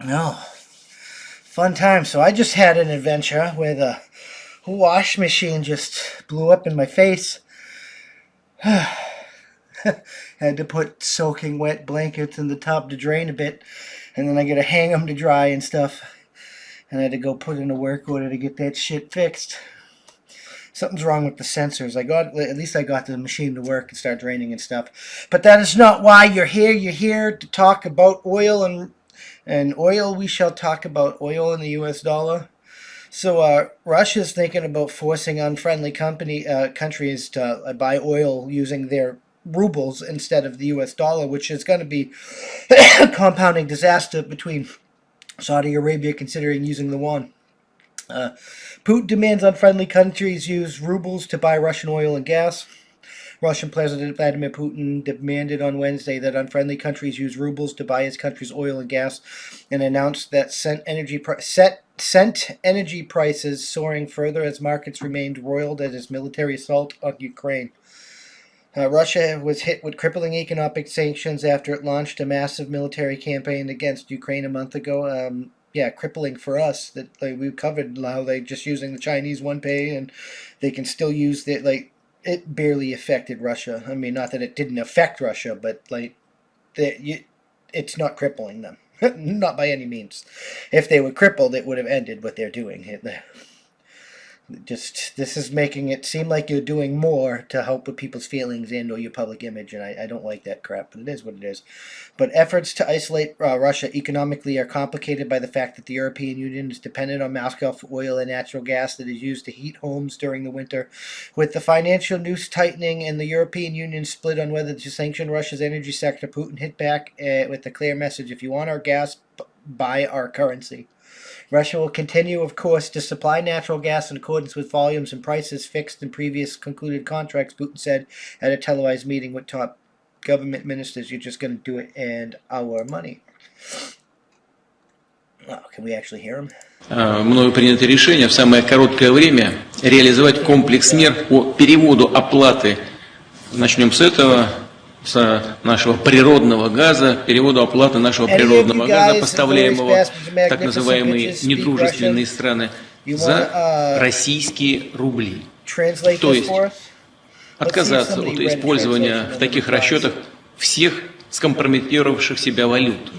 No, fun time. So I just had an adventure where the wash machine just blew up in my face. Had to put soaking wet blankets in the tub to drain a bit, and then I got to hang them to dry and stuff. And I had to go put in a work order to get that shit fixed. Something's wrong with the sensors. At least I got the machine to work and start draining and stuff. But that is not why you're here. You're here to talk about oil and oil. We shall talk about oil and the U.S. dollar. So Russia's thinking about forcing unfriendly countries to buy oil using their rubles instead of the U.S. dollar, which is going to be a compounding disaster between Saudi Arabia considering using the yuan. Uh, Putin demands unfriendly countries use rubles to buy Russian oil and gas. Russian President Vladimir Putin demanded on Wednesday that unfriendly countries use rubles to buy his country's oil and gas, and announced that sent energy prices soaring further as markets remained roiled at his military assault on Ukraine. Russia was hit with crippling economic sanctions after it launched a massive military campaign against Ukraine a month ago. Crippling for us that we covered how they just using the Chinese one pay and they can still use it barely affected Russia. I mean, not that it didn't affect Russia, but it's not crippling them, not by any means. If they were crippled, it would have ended what they're doing. This is making it seem like you're doing more to help with people's feelings and or your public image, and I don't like that crap, but it is what it is. But efforts to isolate Russia economically are complicated by the fact that the European Union is dependent on Moscow for oil and natural gas that is used to heat homes during the winter. With the financial noose tightening and the European Union split on whether to sanction Russia's energy sector, Putin hit back with a clear message: if you want our gas, buy our currency. Russia will continue, of course, to supply natural gas in accordance with volumes and prices fixed in previous concluded contracts, Putin said at a televised meeting with top government ministers. You're just going to do it and our money. Oh, can we actually hear him? Мною принято решение в самое короткое время реализовать комплекс мер по переводу оплаты. Начнем с этого. С нашего природного газа, переводу оплаты нашего природного газа, поставляемого в так называемые недружественные страны, за российские рубли. То есть отказаться от использования в таких расчетах всех скомпрометировавших себя валют.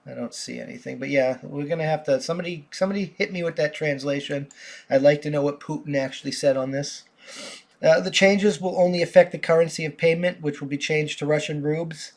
I don't see anything, but yeah, we're gonna have to. Somebody hit me with that translation. I'd like to know what Putin actually said on this. The changes will only affect the currency of payment, which will be changed to Russian rubles.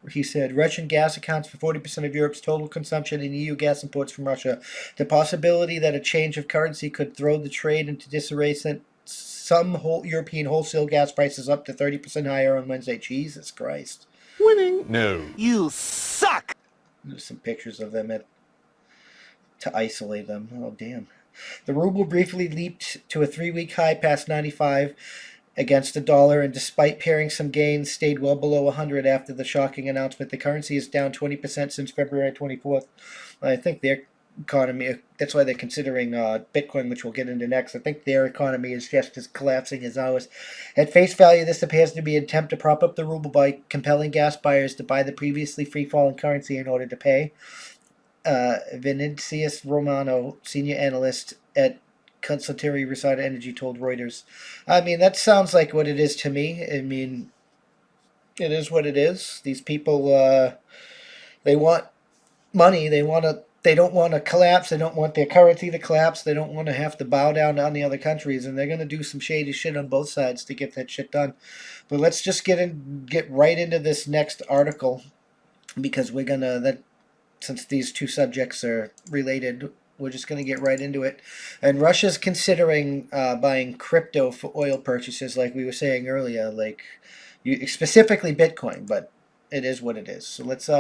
He said Russian gas accounts for 40% of Europe's total consumption in EU gas imports from Russia. The possibility that a change of currency could throw the trade into disarray sent some European wholesale gas prices up to 30% higher on Wednesday. Jesus Christ. Winning. No. You suck. There's some pictures of them to isolate them. Oh, damn. The ruble briefly leaped to a 3-week high past 95 against the dollar, and despite pairing some gains, stayed well below 100 after the shocking announcement. The currency is down 20% since February 24th. I think their economy, that's why they're considering Bitcoin, which we'll get into next. I think their economy is just as collapsing as ours. At face value, this appears to be an attempt to prop up the ruble by compelling gas buyers to buy the previously free-falling currency in order to pay. Vinicius Romano, senior analyst at consultory Resada Energy, told Reuters. I mean, that sounds like what it is to me. I mean, it is what it is. These people, they want money. They don't want to collapse. They don't want their currency to collapse. They don't want to have to bow down on the other countries, and they're going to do some shady shit on both sides to get that shit done. But let's just get right into this next article, because we're gonna since these two subjects are related, we're just going to get right into it. And Russia's considering buying crypto for oil purchases, like we were saying earlier, specifically Bitcoin, but it is what it is. So let's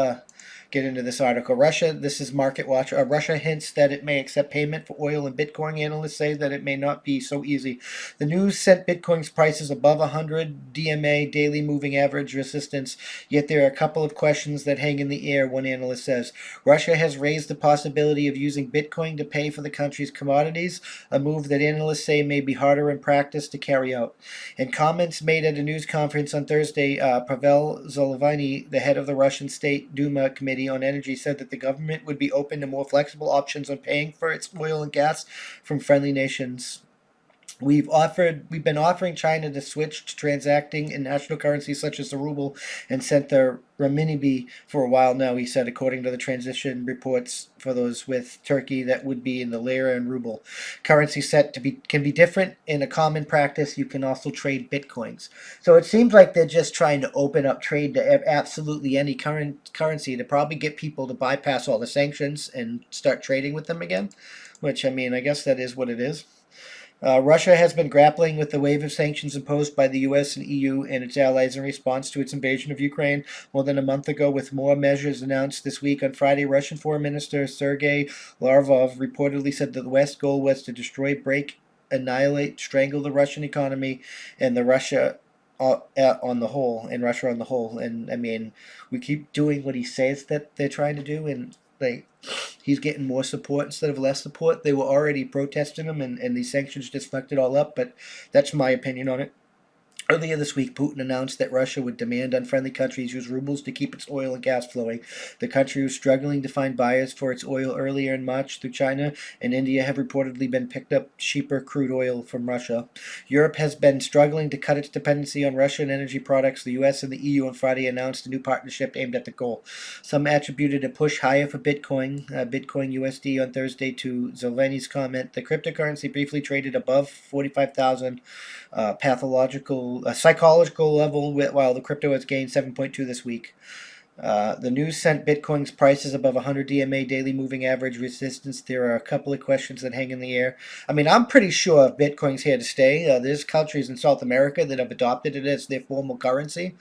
get into this article. Russia, this is Market Watch. Russia hints that it may accept payment for oil and Bitcoin. Analysts say that it may not be so easy. The news sent Bitcoin's prices above 100 DMA, daily moving average resistance, yet there are a couple of questions that hang in the air, one analyst says. Russia has raised the possibility of using Bitcoin to pay for the country's commodities, a move that analysts say may be harder in practice to carry out. In comments made at a news conference on Thursday, Pavel Zelensky, the head of the Russian State Duma Committee on Energy, said that the government would be open to more flexible options on paying for its oil and gas from friendly nations. We've been offering China to switch to transacting in national currencies such as the ruble and sent the renminbi for a while now, he said, according to the transition reports for those with Turkey that would be in the lira and ruble. Currency can be different in a common practice. You can also trade bitcoins. So it seems like they're just trying to open up trade to absolutely any current currency to probably get people to bypass all the sanctions and start trading with them again, which, I mean, I guess that is what it is. Russia has been grappling with the wave of sanctions imposed by the U.S. and EU and its allies in response to its invasion of Ukraine more than a month ago, with more measures announced this week. On Friday, Russian Foreign Minister Sergei Lavrov reportedly said that the West's goal was to destroy, break, annihilate, strangle the Russian economy and the Russia on the whole, and Russia on the whole. And I mean, we keep doing what he says that they're trying to do, and he's getting more support instead of less support. They were already protesting him, and these sanctions just fucked it all up, but that's my opinion on it. Earlier this week, Putin announced that Russia would demand unfriendly countries use rubles to keep its oil and gas flowing. The country was struggling to find buyers for its oil earlier in March through China, and India have reportedly been picked up cheaper crude oil from Russia. Europe has been struggling to cut its dependency on Russian energy products. The U.S. and the EU on Friday announced a new partnership aimed at the goal. Some attributed a push higher for Bitcoin, Bitcoin USD on Thursday, to Zelensky's comment. The cryptocurrency briefly traded above 45,000 psychological level, while the crypto has gained 7.2 this week. The news sent Bitcoin's prices above 100 DMA, daily moving average resistance. There are a couple of questions that hang in the air. I mean, I'm pretty sure Bitcoin's here to stay. There's countries in South America that have adopted it as their formal currency.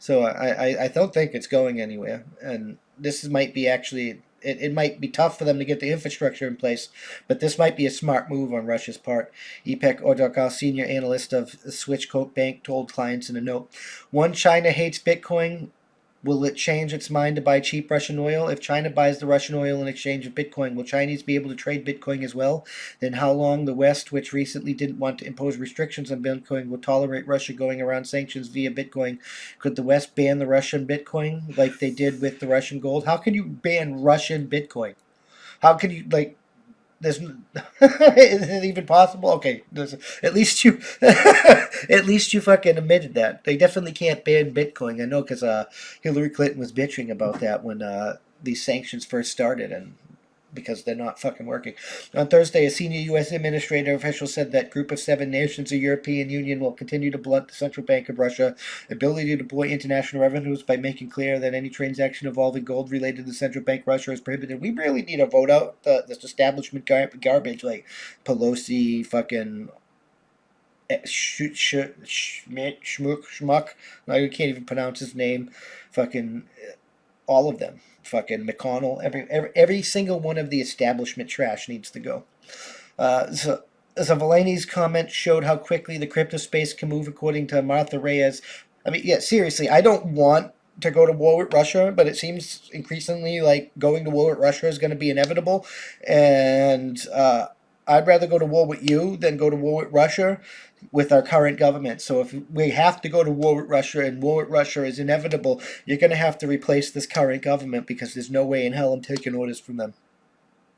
So I don't think it's going anywhere. And this might be actually, it might be tough for them to get the infrastructure in place, but this might be a smart move on Russia's part. Ipek Odorkal, senior analyst of Switchcoat Bank, told clients in a note. One, China hates Bitcoin. Will it change its mind to buy cheap Russian oil? If China buys the Russian oil in exchange of Bitcoin, will Chinese be able to trade Bitcoin as well? Then how long the West, which recently didn't want to impose restrictions on Bitcoin, will tolerate Russia going around sanctions via Bitcoin? Could the West ban the Russian Bitcoin like they did with the Russian gold? How can you ban Russian Bitcoin? How can you, like, there's is it even possible? Okay, at least you at least you fucking admitted that. They definitely can't ban Bitcoin. I know, because Hillary Clinton was bitching about that when these sanctions first started, and because they're not fucking working. On Thursday, a senior U.S. administrator official said that Group of 7 nations, the European Union, will continue to blunt the Central Bank of Russia's ability to deploy international revenues by making clear that any transaction involving gold related to the Central Bank Russia is prohibited. We really need to vote out this establishment garbage, like Pelosi, fucking Schmuck. I can't even pronounce his name. Fucking all of them. Fucking McConnell. Every single one of the establishment trash needs to go. So Zelensky's comment showed how quickly the crypto space can move, according to Martha Reyes. I mean, yeah, seriously, I don't want to go to war with Russia, but it seems increasingly like going to war with Russia is going to be inevitable. And I'd rather go to war with you than go to war with Russia with our current government. So if we have to go to war with Russia, and war with Russia is inevitable, you're going to have to replace this current government, because there's no way in hell I'm taking orders from them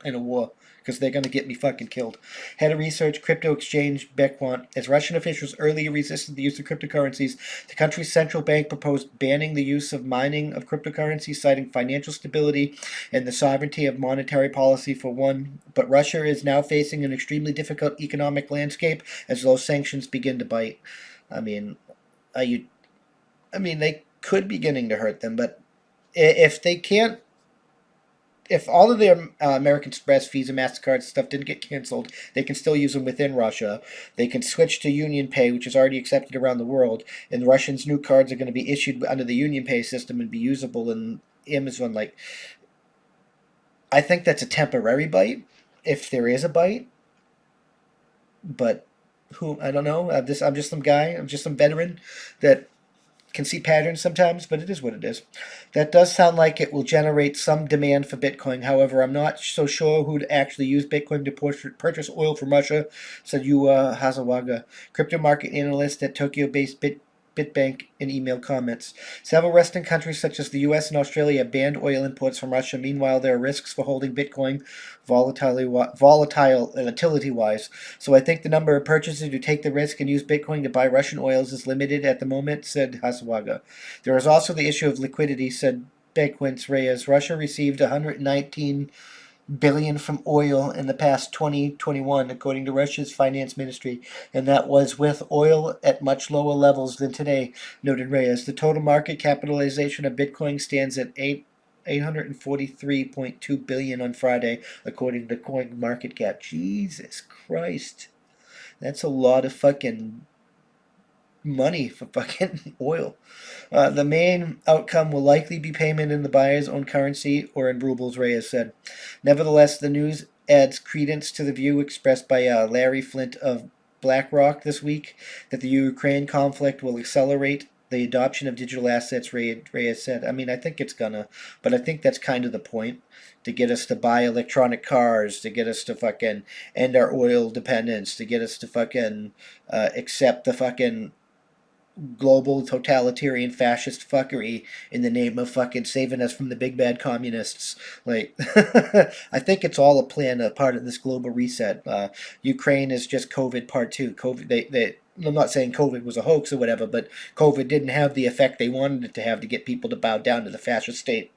in a war, because they're going to get me fucking killed. Head of research, crypto exchange Bekwant. As Russian officials earlier resisted the use of cryptocurrencies, the country's central bank proposed banning the use of mining of cryptocurrencies, citing financial stability and the sovereignty of monetary policy for one. But Russia is now facing an extremely difficult economic landscape as those sanctions begin to bite. I mean, they could be beginning to hurt them, but if they can't, if all of their American Express, Visa, MasterCard stuff didn't get canceled, they can still use them within Russia. They can switch to Union Pay, which is already accepted around the world, and the Russians' new cards are going to be issued under the Union Pay system and be usable in Amazon, like I think that's a temporary bite, if there is a bite. But who I don't know. I'm just some guy. I'm just some veteran that can see patterns sometimes, but it is what it is. That does sound like it will generate some demand for Bitcoin. However, I'm not so sure who'd actually use Bitcoin to purchase oil from Russia, said Yuya Hazawaga, crypto market analyst at Tokyo-based Bitbank, in email comments. Several Western countries, such as the U.S. and Australia, have banned oil imports from Russia. Meanwhile, there are risks for holding Bitcoin volatility-wise. So I think the number of purchasers who take the risk and use Bitcoin to buy Russian oils is limited at the moment, said Hasawaga. There is also the issue of liquidity, said Bequince Reyes. Russia received 119 billion from oil in the past 2021, according to Russia's finance ministry, and that was with oil at much lower levels than today, noted Reyes. The total market capitalization of Bitcoin stands at 843.2 billion on Friday, according to CoinMarketCap. Jesus Christ. That's a lot of fucking money for fucking oil. The main outcome will likely be payment in the buyer's own currency or in rubles, Reyes said. Nevertheless, the news adds credence to the view expressed by Larry Flint of BlackRock this week that the Ukraine conflict will accelerate the adoption of digital assets, Reyes said. I mean, I think it's gonna, but I think that's kind of the point, to get us to buy electronic cars, to get us to fucking end our oil dependence, to get us to fucking accept the fucking global totalitarian fascist fuckery in the name of fucking saving us from the big bad communists. Like, I think it's all a plan, a part of this global reset. Ukraine is just COVID part two. I'm not saying COVID was a hoax or whatever, but COVID didn't have the effect they wanted it to have to get people to bow down to the fascist state.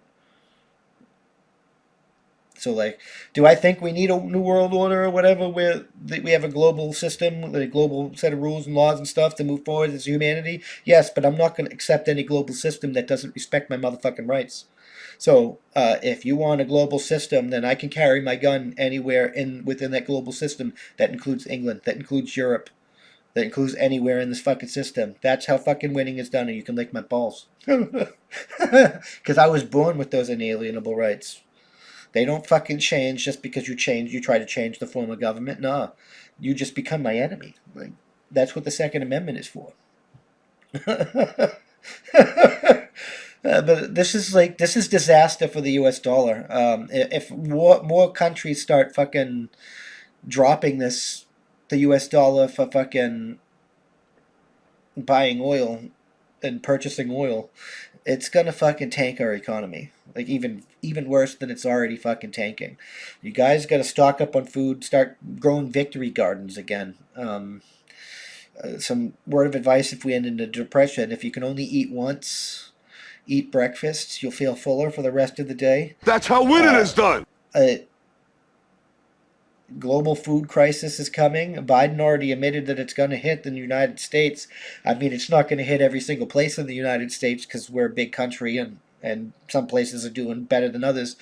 So, like, do I think we need a new world order or whatever, where we have a global system, a global set of rules and laws and stuff to move forward as humanity? Yes, but I'm not going to accept any global system that doesn't respect my motherfucking rights. So, if you want a global system, then I can carry my gun anywhere within that global system. That includes England. That includes Europe. That includes anywhere in this fucking system. That's how fucking winning is done, and you can lick my balls. Because I was born with those inalienable rights. They don't fucking change just because you try to change the form of government. Nah, you just become my enemy. Like, that's what the Second Amendment is for. But this is disaster for the U.S. dollar. If more countries start fucking dropping the U.S. dollar for fucking buying oil and purchasing oil, it's gonna fucking tank our economy. Like, even worse than it's already fucking tanking. You guys gotta stock up on food, start growing victory gardens again. Some word of advice if we end in a depression: if you can only eat once, eat breakfast, you'll feel fuller for the rest of the day. That's how winning is done. A global food crisis is coming. Biden already admitted that it's going to hit the United States. I mean, it's not going to hit every single place in the United States because we're a big country, and some places are doing better than others,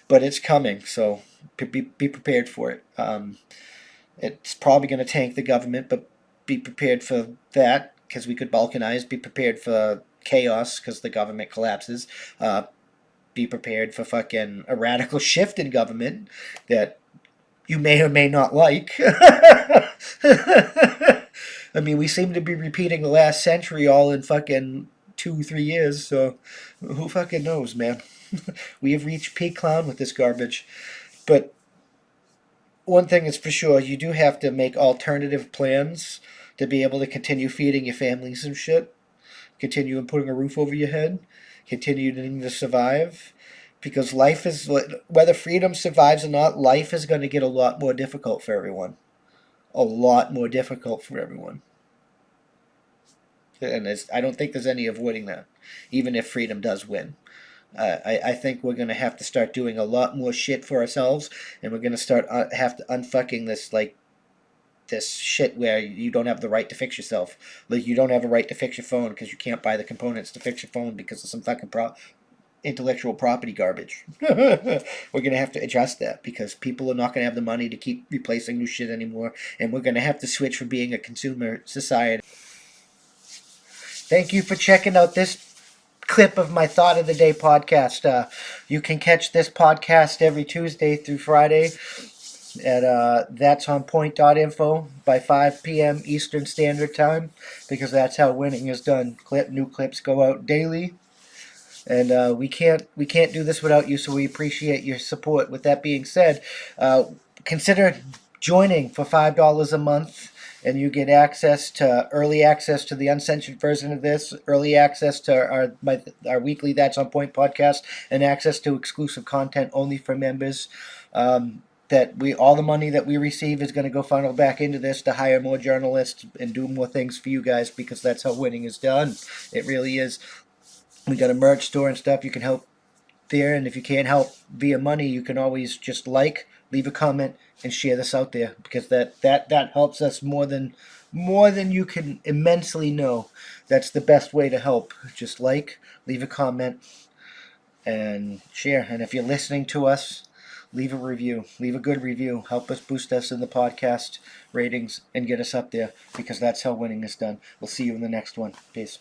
but it's coming, so be prepared for it. It's probably going to tank the government, but be prepared for that, because we could balkanize. Be prepared for chaos because the government collapses. Be prepared for fucking a radical shift in government that you may or may not like. I mean, we seem to be repeating the last century all in fucking 2-3 years, so who fucking knows, man? We have reached peak clown with this garbage. But one thing is for sure, you do have to make alternative plans to be able to continue feeding your families and shit, continue putting a roof over your head, continuing to survive. Because life is, whether freedom survives or not, life is going to get a lot more difficult for everyone. A lot more difficult for everyone. And I don't think there's any avoiding that, even if freedom does win. I think we're going to have to start doing a lot more shit for ourselves, and we're going to have to unfucking this shit where you don't have the right to fix yourself. Like, you don't have a right to fix your phone because you can't buy the components to fix your phone because of some fucking intellectual property garbage. We're going to have to adjust that because people are not going to have the money to keep replacing new shit anymore, and we're going to have to switch from being a consumer society. Thank you for checking out this clip of my Thought of the Day podcast. You can catch this podcast every Tuesday through Friday at that'sonpoint.info by 5 p.m. Eastern Standard Time, because that's how winning is done. New clips go out daily, and we can't do this without you. So we appreciate your support. With that being said, consider joining for $5 a month, and you get early access to the uncensored version of this, early access to our weekly That's On Point podcast, and access to exclusive content only for members. All the money that we receive is going to go funnel back into this to hire more journalists and do more things for you guys, because that's how winning is done. It really is. We got a merch store and stuff. You can help there, and if you can't help via money, you can always just leave a comment, and share this out there, because that helps us more than you can immensely know. That's the best way to help. Just leave a comment, and share. And if you're listening to us, leave a review. Leave a good review. Help us boost us in the podcast ratings and get us up there, because that's how winning is done. We'll see you in the next one. Peace.